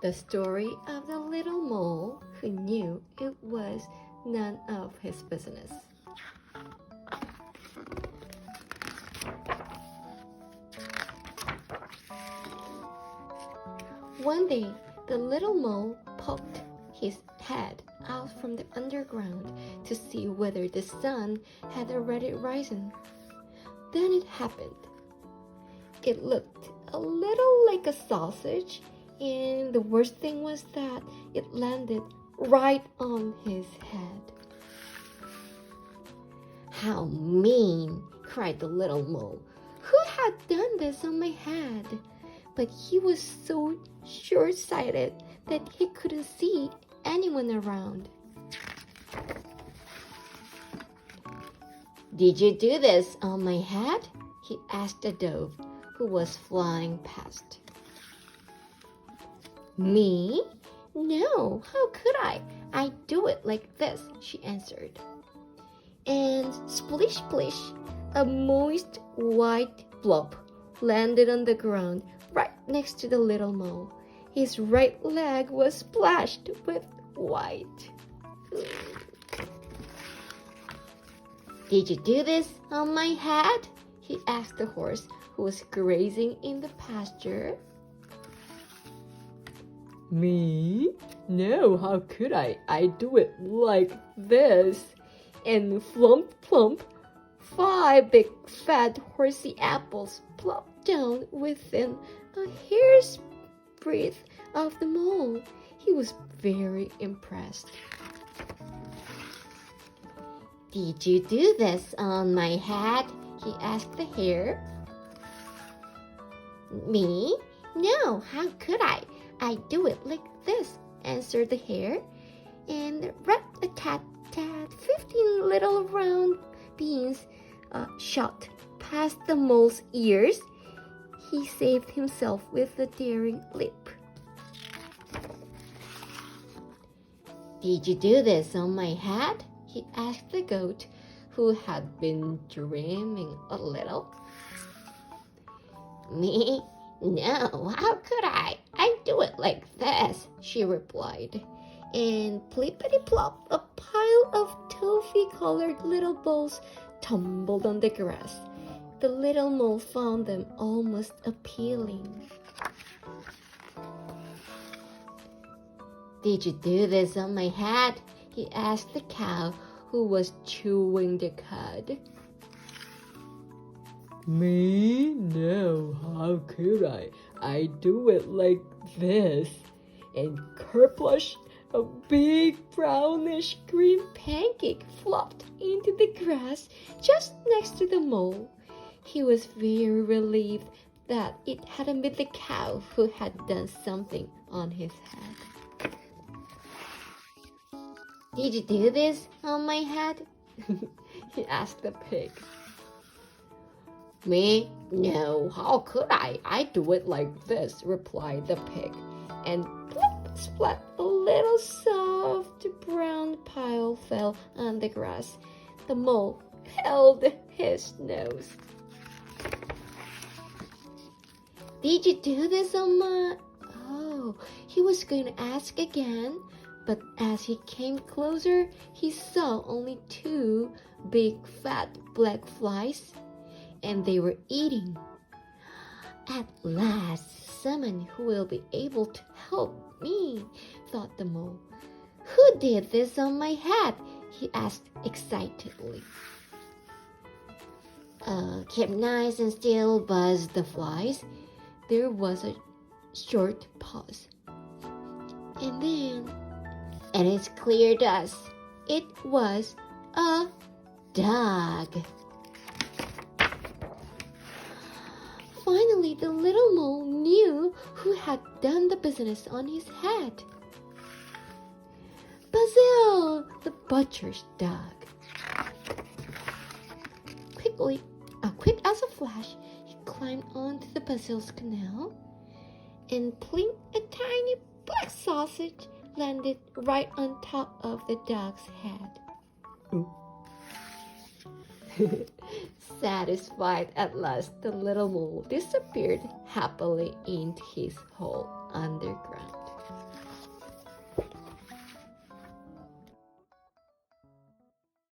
The story of the little mole who knew it was none of his business. One day, the little mole poked his head out from the underground to see whether the sun had already risen. Then it happened. It looked a little like a sausage, and the worst thing was that it landed right on his head. "How mean!" cried the little mole. "Who had done this on my head?" But he was so short-sighted that he couldn't see anyone around. "Did you do this on my head?" he asked a dove who was flying past. "Me? No, how could I? I do it like this," she answered. And splish splish, a moist white blob landed on the ground right next to the little mole. His right leg was splashed with white. "Did you do this on my head?" he asked the horse who was grazing in the pasture. "Me? No, how could I? I do it like this." And flump, plump, 5 big fat horsey apples plopped down within a hair's breadth of the mole. He was very impressed. "Did you do this on my head?" he asked the hare. "Me? No, how could I? I do it like this," answered the hare. And rat-a-tat-tat, 15 little round beans shot past the mole's ears. He saved himself with a daring leap. "Did you do this on my head?" he asked the goat, who had been dreaming a little. "Me? No, how could I? I do it like this," she replied. And plippity-plop, a pile of toffee-colored little balls tumbled on the grass. The little mole found them almost appealing. "Did you do this on my head?" he asked the cow, who was chewing the cud. "Me? No, how could I? I do it like this." And kerplush, a big brownish green pancake flopped into the grass just next to the mole. He was very relieved that it hadn't been the cow who had done something on his head. "Did you do this on my head?" he asked the pig. "Me? No, how could I? I do it like this," replied the pig. And plop, splat, a little soft brown pile fell on the grass. The mole held his nose. "Did you do this on my..." Oh, he was going to ask again, but as he came closer, he saw only 2 big fat black flies, and they were eating. "At last, someone who will be able to help me," thought the mole. "Who did this on my head?" he asked excitedly. "Keep nice and still," buzzed the flies. There was a short pause. And then, and it's clear to us, it was a dog. Finally, the little mole knew who had done the business on his head. Basil, the butcher's dog. Quick as a flash, he climbed onto the Basil's canal, and plink, a tiny black sausage landed right on top of the dog's head. Satisfied at last, the little mole disappeared happily into his hole underground.